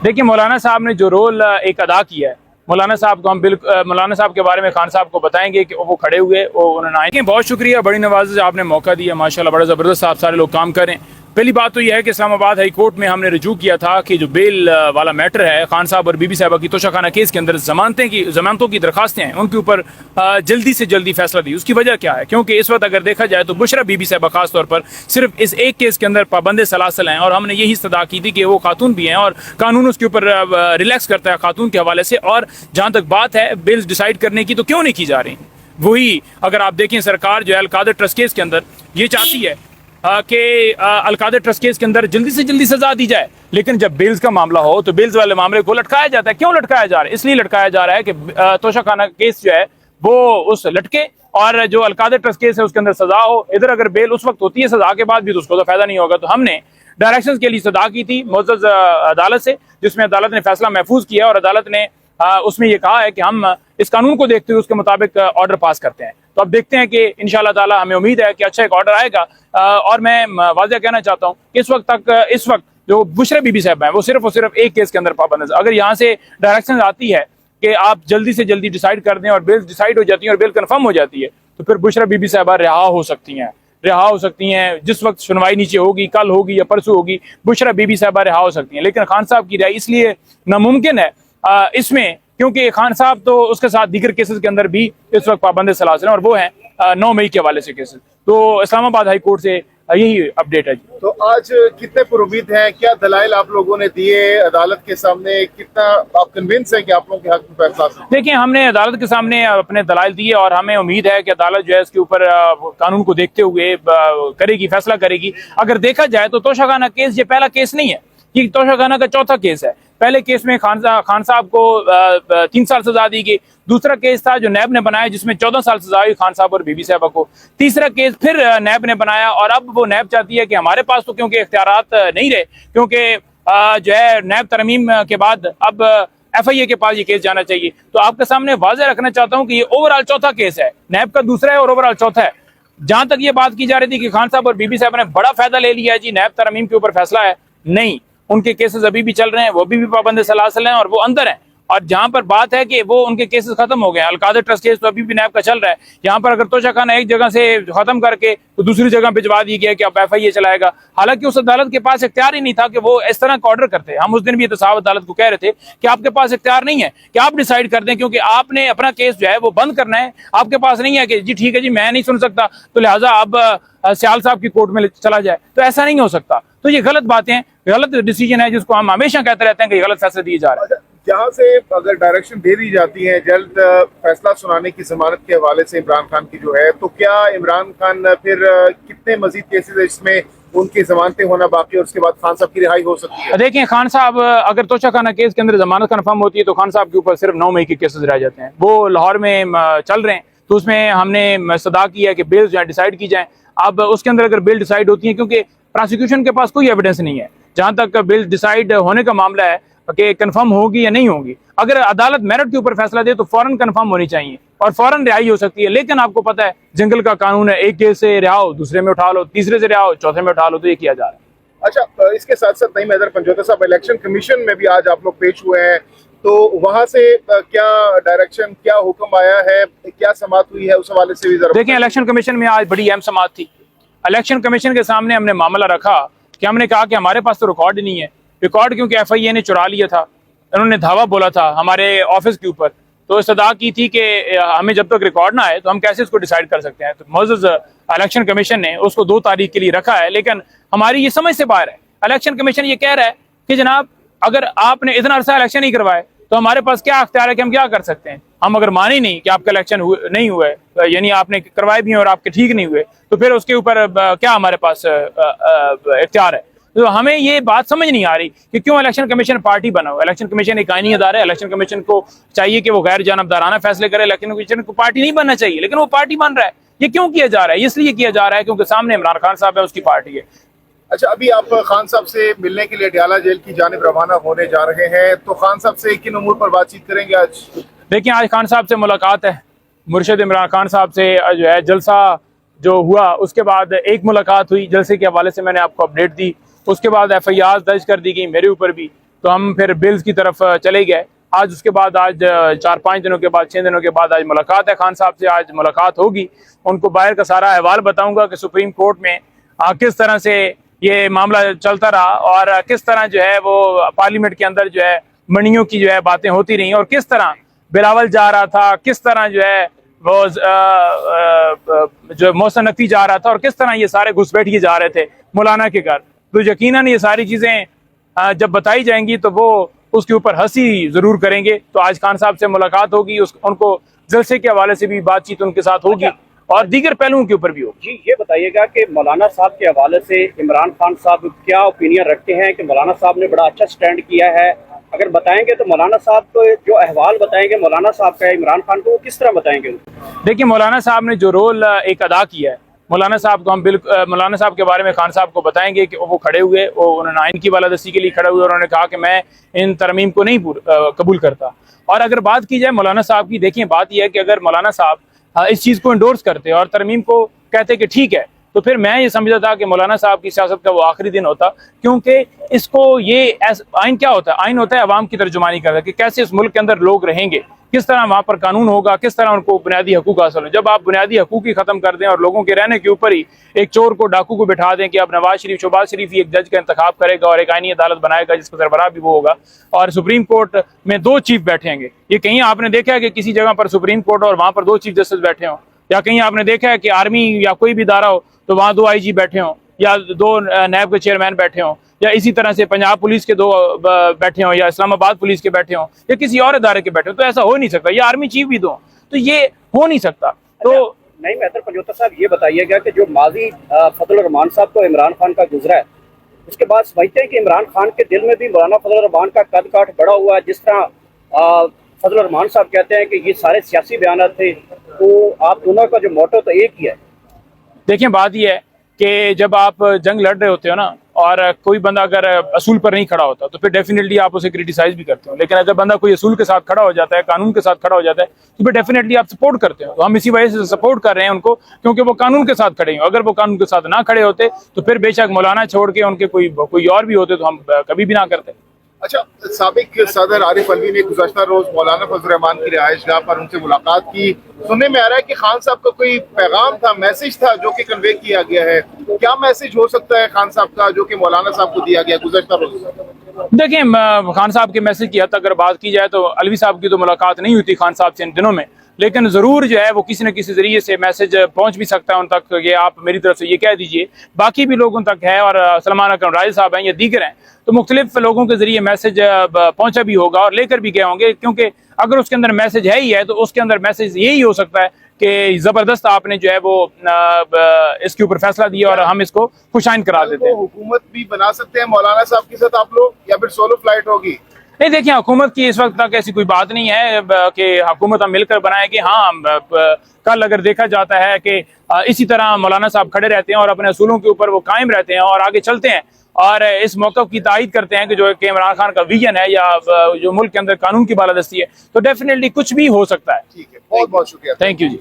देखिए, मौलाना साहब ने जो रोल एक अदा किया है, मौलाना साहब को हम बिल्कुल मौलाना साहब के बारे में खान साहब को बताएंगे कि वो खड़े हुए, वो उन्होंने आए। बहुत शुक्रिया, बड़ी नवाज़ आपने मौका दिया, माशाल्लाह बड़ा ज़बरदस्त। आप सारे लोग काम करें। पहली बात तो यह है कि इस्लामाबाद हाई कोर्ट में हमने रजू किया था कि जो बेल वाला मैटर है, खान साहब और बीबी साहबा की तोशाखाना केस के अंदर जमानतों की दरखास्तें हैं, उनके ऊपर जल्दी से जल्दी फैसला दी। उसकी वजह क्या है? क्योंकि इस वक्त अगर देखा जाए तो बुशरा बीबी साहबा खास तौर पर सिर्फ इस एक केस के अंदर पाबंद सलासल हैं, और हमने यही सदा की थी कि वो खातून भी हैं और कानून उसके ऊपर रिलैक्स करता है खातून के हवाले से। और जहाँ तक बात है बिल्स डिसाइड करने की, तो क्यों नहीं की जा रही? वही अगर आप देखें, सरकार जो है अलकादर ट्रस्ट केस के अंदर ये चाहती है कि अलकादर ट्रस्ट केस के अंदर जल्दी से जल्दी सजा दी जाए, लेकिन जब बेल्स का मामला हो तो बेल्स वाले मामले को लटकाया जाता है। क्यों लटकाया जा रहा है? इसलिए लटकाया जा रहा है कि तोशाखाना केस जो है वो उस लटके, और जो अलकादर ट्रस्ट केस है उसके अंदर सजा हो। इधर अगर बेल उस वक्त होती है सजा के बाद भी तो उसको तो फायदा नहीं होगा। तो हमने डायरेक्शंस के लिए सदा की थी मुअज़्ज़ज़ अदालत से, जिसमें अदालत ने फैसला महफूज किया, और अदालत ने उसमें यह कहा है कि हम इस कानून को देखते हुए उसके मुताबिक ऑर्डर पास करते हैं। तो अब देखते हैं कि इंशाअल्लाह ताला हमें उम्मीद है कि अच्छा एक ऑर्डर आएगा। और मैं वाज़ेह कहना चाहता हूँ कि इस वक्त जो बुशरा बीबी साहब हैं वो सिर्फ और सिर्फ एक केस के अंदर पाबंद है। अगर यहाँ से डायरेक्शन आती है कि आप जल्दी से जल्दी डिसाइड कर दें और बेल डिसाइड हो जाती है और बेल कन्फर्म हो जाती है, तो फिर बुशरा बीबी साहबा रिहा हो सकती हैं। जिस वक्त सुनवाई नीचे होगी, कल होगी या परसों होगी, बुशरा बीबी साहबा रिहा हो सकती हैं। लेकिन खान साहब की रिहाई इसलिए नामुमकिन है इसमें क्योंकि खान साहब तो उसके साथ दीगर केसेस के अंदर भी इस वक्त पाबंद सलासिल हैं, और वो हैं 9 मई के हवाले से केसेस। तो इस्लामाबाद हाई कोर्ट से यही अपडेट है जी। तो आज कितने पुरुमीद हैं? क्या दलाइल आप लोगों ने दिए अदालत के सामने? कितना आप कन्विंस है कि आप लोगों के हक में फैसला? देखिए, हमने अदालत के सामने अपने दलाइल दिए, और हमें उम्मीद है कि अदालत जो है इसके ऊपर कानून को देखते हुए करेगी, फैसला करेगी। अगर देखा जाए तो तोशाखाना केस ये पहला केस नहीं है, ये तोशाखाना का चौथा केस है। पहले केस में खान साहब को 3 साल सजा दी गई। दूसरा केस था जो नैब ने बनाया, जिसमें 14 साल सजा हुई खान साहब और बीबी साहबा को। तीसरा केस फिर नैब ने बनाया, और अब वो नैब चाहती है कि हमारे पास तो क्योंकि इख्तियारात नहीं रहे, क्योंकि जो है नैब तरमीम के बाद अब FIA के पास ये केस जाना चाहिए। तो आपके सामने वाज़ेह रखना चाहता हूँ कि ये ओवरऑल चौथा केस है, नैब का दूसरा है और ओवरऑल चौथा है। जहां तक ये बात की जा रही थी कि खान साहब और बीबी साहब ने बड़ा फायदा ले लिया है जी, नैब तरमीम के ऊपर फैसला है, नहीं, उनके केसेस अभी भी चल रहे हैं, वो भी पाबंद सलासल हैं और वो अंदर हैं। और जहां पर बात है कि वो उनके केसेस खत्म हो गए, अलकादर ट्रस्ट केस तो अभी भी नैब का चल रहा है। यहाँ पर अगर तोशाखाना एक जगह से खत्म करके तो दूसरी जगह भिजवा दी गया कि अब FIA चलाएगा, हालांकि उस अदालत के पास इख्तियार ही नहीं था कि वो इस तरह का ऑर्डर करते। हम उस दिन भी एहतसाब अदालत को कह रहे थे कि आपके पास इख्तियार नहीं है कि आप डिसाइड कर दें, क्योंकि आपने अपना केस जो है वो बंद करना है। आपके पास नहीं है कि जी ठीक है जी मैं नहीं सुन सकता, तो लिहाजा अब सियाल साहब की कोर्ट में चला जाए, तो ऐसा नहीं हो सकता। तो ये गलत बातें, गलत डिसीजन है, जिसको हम हमेशा कहते रहते हैं कि गलत फैसले दिए जा रहे हैं। जहाँ से अगर डायरेक्शन दे दी जाती है जल्द फैसला सुनाने की जमानत के हवाले से इमरान खान की जो है, तो क्या इमरान खान फिर कितने मजीद केसेस है इसमें उनकी जमानतें होना बाकी, और उसके बाद खान साहब की रिहाई हो सकती है? देखिए, खान साहब अगर तोशाखाना केस के अंदर जमानत कन्फर्म होती है तो खान साहब के ऊपर सिर्फ 9 मई के केसेस रह जाते हैं। वो लाहौर में चल रहे हैं, तो उसमें हमने सदा की है कि बिल जो है डिसाइड की जाए। अब उसके अंदर अगर बिल डिसाइड होती है, क्योंकि प्रोसिक्यूशन के पास कोई एविडेंस नहीं है जहां तक बिल डिसाइड होने का मामला है कि कंफर्म होगी या नहीं होगी। अगर अदालत मेरिट के ऊपर फैसला दे तो फौरन कंफर्म होनी चाहिए और फौरन रिहाई हो सकती है। लेकिन आपको पता है जंगल का कानून है, एक केस से रिहा हो, दूसरे में उठा लो, तीसरे से रिहा हो, चौथे में उठा लो, तो ये किया जा रहा है। अच्छा, इसके साथ साथ नईम हैदर पंजोता साहब, इलेक्शन कमीशन में भी आज आप लोग पेश हुए हैं, तो वहां से क्या डायरेक्शन, क्या हुक्म आया है, क्या समाअत हुई है, उस हवाले से भी जरा देखें। इलेक्शन कमीशन में आज बड़ी अहम समाअत थी। इलेक्शन कमीशन के सामने हमने मामला रखा कि हमने कहा कि हमारे पास तो रिकॉर्ड नहीं है, रिकॉर्ड क्योंकि FIA ने चुरा लिया था, उन्होंने धावा बोला था हमारे ऑफिस के ऊपर, तो इस्तदा की थी कि हमें जब तक रिकॉर्ड ना आए तो हम कैसे इसको डिसाइड कर सकते हैं। तो मुअज़्ज़ज़ इलेक्शन कमीशन ने उसको 2 तारीख के लिए रखा है, लेकिन हमारी ये समझ से बाहर है। इलेक्शन कमीशन ये कह रहा है कि जनाब अगर आपने इतना अरसा इलेक्शन नहीं करवाए तो हमारे पास क्या अख्तियार है कि हम क्या कर सकते हैं। हम अगर माने नहीं कि आपका इलेक्शन नहीं हुआ है, यानी आपने करवाए भी हैं और आपके ठीक नहीं हुए, तो फिर उसके ऊपर क्या हमारे पास इख्तियार है। तो हमें ये बात समझ नहीं आ रही कि क्यों इलेक्शन कमीशन पार्टी बना हो। इलेक्शन कमीशन एक आईनी अदारा है, इलेक्शन कमीशन को चाहिए कि वो गैर जानबदाराना फैसले करे। इलेक्शन कमीशन को पार्टी नहीं बनना चाहिए, लेकिन वो पार्टी बन रहा है। ये क्यों किया जा रहा है? इसलिए किया जा रहा है क्योंकि सामने इमरान खान साहब है, उसकी पार्टी है। अच्छा, अभी आप खान साहब से मिलने के लिए डयाला जेल की जानिब रवाना होने जा रहे हैं, तो खान साहब से किन उमूर पर बातचीत करेंगे आज? देखिए, आज खान साहब से मुलाकात है, मुर्शिद इमरान खान साहब से जो है जलसा जो हुआ, उसके बाद एक मुलाकात हुई, जलसे के हवाले से मैंने आपको अपडेट दी। उसके बाद FIR दर्ज कर दी गई मेरे ऊपर भी। तो हम फिर बिल्स की तरफ चले गए। आज उसके बाद आज 4-5 दिनों के बाद 6 दिनों के बाद आज मुलाकात है खान साहब से, आज मुलाकात होगी। उनको बाहर का सारा अहवाल बताऊंगा कि सुप्रीम कोर्ट में किस तरह से ये मामला चलता रहा और किस तरह जो है वो पार्लियामेंट के अंदर जो है मंडियों की जो है बातें होती रही और किस तरह बिलावल जा रहा था, किस तरह जो है वो जो मोहसिन नकवी जा रहा था और किस तरह ये सारे घुसपैठिए जा रहे थे मौलाना के घर। तो यकीनन ये सारी चीज़ें जब बताई जाएंगी तो वो उसके ऊपर हंसी जरूर करेंगे। तो आज खान साहब से मुलाकात होगी, उनको जलसे के हवाले से भी बातचीत उनके साथ होगी और दीगर पहलुओं के ऊपर भी होगी। जी, ये बताइएगा कि मौलाना साहब के हवाले से इमरान खान साहब क्या ओपिनियन रखते हैं कि मौलाना साहब ने बड़ा अच्छा स्टैंड किया है? अगर बताएंगे तो मौलाना साहब को जो अहवाल बताएंगे मौलाना साहब का इमरान खान को, वो किस तरह बताएंगे? देखिए, मौलाना साहब ने जो रोल एक अदा किया है, मौलाना साहब को हम बिल्कुल मौलाना साहब के बारे में खान साहब को बताएंगे कि वो खड़े हुए, वो उन्होंने आइन की बालादस्ती के लिए खड़े हुए और उन्होंने कहा कि मैं इन तरमीम को नहीं कबूल करता। और अगर बात की जाए मौलाना साहब की, देखिए बात यह है कि अगर मौलाना साहब इस चीज़ को इंडोर्स करते और तरमीम को कहते कि ठीक है, तो फिर मैं ये समझता था कि मौलाना साहब की सियासत का वो आखिरी दिन होता, क्योंकि इसको ये आइन क्या होता है? आइन होता है अवाम की तर्जुमानी करता है कि कैसे इस मुल्क के अंदर लोग रहेंगे, किस तरह वहाँ पर कानून होगा, किस तरह उनको बुनियादी हकूक हासिल हो। जब आप बुनियादी हकूक ही ख़त्म कर दें और लोगों के रहने के ऊपर ही एक चोर को, डाकू को बिठा दें कि अब नवाज शरीफ, शहबाज शरीफ ही एक जज का इंतखाब करेगा और एक आईनी अदालत बनाएगा जिसका सरबराह भी वो होगा, और सुप्रीम कोर्ट में 2 चीफ बैठेंगे। ये कहीं आपने देखा है कि किसी जगह पर सुप्रीम कोर्ट और वहाँ पर 2 चीफ जस्टिस बैठे हों? या कहीं आपने देखा है कि आर्मी या कोई भी इदारा हो तो वहाँ 2 IG बैठे हों, या 2 नैब के चेयरमैन बैठे हों, या इसी तरह से पंजाब पुलिस के 2 बैठे हों, या इस्लामाबाद पुलिस के बैठे हों, या किसी और इदारे के बैठे हों? तो ऐसा हो नहीं सकता। या आर्मी चीफ भी 2, तो ये हो नहीं सकता। तो नहीं, मेहतर पंजोता साहब, ये बताइएगा कि जो माजी फजल रहमान साहब को इमरान खान का गुजरा है, उसके बाद समझते हैं कि इमरान खान के दिल में भी मौलाना फजल रहमान का कद काठ बड़ा हुआ है। जिस तरह फजल रहमान साहब कहते हैं कि ये सारे सियासी बयान थे, तो आप दोनों का जो मोटो तो एक ही है। देखिए, बात यह है कि जब आप जंग लड़ रहे होते हो ना, और कोई बंदा अगर असूल पर नहीं खड़ा होता तो फिर डेफिनेटली आप उसे क्रिटिसाइज भी करते हो, लेकिन अगर बंदा कोई असूल के साथ खड़ा हो जाता है, कानून के साथ खड़ा हो जाता है, तो फिर डेफिनेटली आप सपोर्ट करते हो। तो हम इसी वजह से सपोर्ट कर रहे हैं उनको, क्योंकि वो कानून के साथ खड़े हैं। अगर वो कानून के साथ ना खड़े होते तो फिर बेशक मौलाना छोड़ के उनके कोई और भी होते तो हम कभी भी ना करते। अच्छा, साबिक सदर आरिफ अलवी ने गुज़श्ता रोज मौलाना फजल रहमान की रिहाइशगाह पर उनसे मुलाकात की। सुनने में आ रहा है कि खान साहब का कोई पैगाम था, मैसेज था जो कि कन्वे किया गया है। क्या मैसेज हो सकता है खान साहब का जो कि मौलाना साहब को दिया गया गुज़श्ता रोज? देखिए, खान साहब के मैसेज की हद तक अगर बात की जाए तो अलवी साहब की तो मुलाकात नहीं हुई थी खान साहब से इन दिनों में, लेकिन ज़रूर जो है वो किसी न किसी जरिए से मैसेज पहुंच भी सकता है उन तक। ये आप मेरी तरफ से ये कह दीजिए, बाकी भी लोगों तक है, और सलमान अकरम राय साहब हैं या दीगर हैं, तो मुख्तलिफ लोगों के जरिए मैसेज पहुंचा भी होगा और लेकर भी गए होंगे। क्योंकि अगर उसके अंदर मैसेज है ही है तो उसके अंदर मैसेज यही हो सकता है कि ज़बरदस्त आपने जो है वो इसके ऊपर फैसला दिया और हम इसको खुशाइन करा देते हैं। हुकूमत भी बना सकते हैं मौलाना साहब के साथ आप लोग, या फिर सोलो फ्लाइट होगी? नहीं, देखिए, हुकूमत की इस वक्त तक ऐसी कोई बात नहीं है कि हुकूमत हम मिलकर बनाएंगे। हाँ, कल अगर देखा जाता है कि इसी तरह मौलाना साहब खड़े रहते हैं और अपने असूलों के ऊपर वो कायम रहते हैं और आगे चलते हैं और इस मौक़िफ़ की तायीद करते हैं कि जो इमरान खान का विजन है या जो मुल्क के अंदर कानून की बालादस्ती है, तो डेफिनेटली कुछ भी हो सकता है। ठीक है, बहुत बहुत शुक्रिया। Thank you ji.